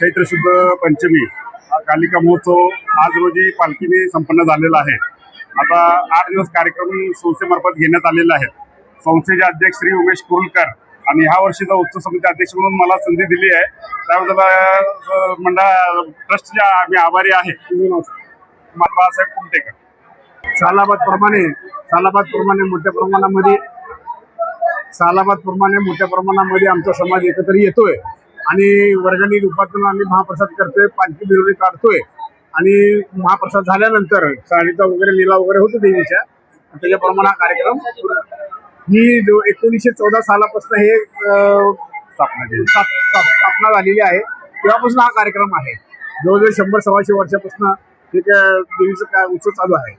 चैत्र शुद्ध पंचमी कालिका महोत्सव आज रोजी पालखीने संपन्न झालेला आहे। आता 8 दिवस कार्यक्रम संस्थेमार्फत घेण्यात आलेला आहे। संस्थेचे अध्यक्ष श्री उमेश कुरुलकर आणि ह्या वर्षीचा उत्सव समिती अध्यक्ष म्हणून मला संधी दिली आहे, त्याबद्दल मंडळ ट्रस्टचे आम्ही आभारी आहे। बाळासाहेब कुमटेकर। सालाबाद प्रमाणे मोठ्या प्रमाणामध्ये आमचा समाज एकत्र येतोय आणि वर्गणी रूपातून आम्ही महाप्रसाद करतोय, पालखी मिरवणूक काढतोय आणि महाप्रसाद झाल्यानंतर साडीचा वगैरे लिलाव वगैरे होतो देवीच्या, त्याच्याप्रमाणे हा कार्यक्रम ही जो 1914 सालापासून हे स्थापना झालेली आहे, तेव्हापासून हा कार्यक्रम आहे। जवळजवळ 100-125 वर्षापासून देवीचा उत्सव चालू आहे।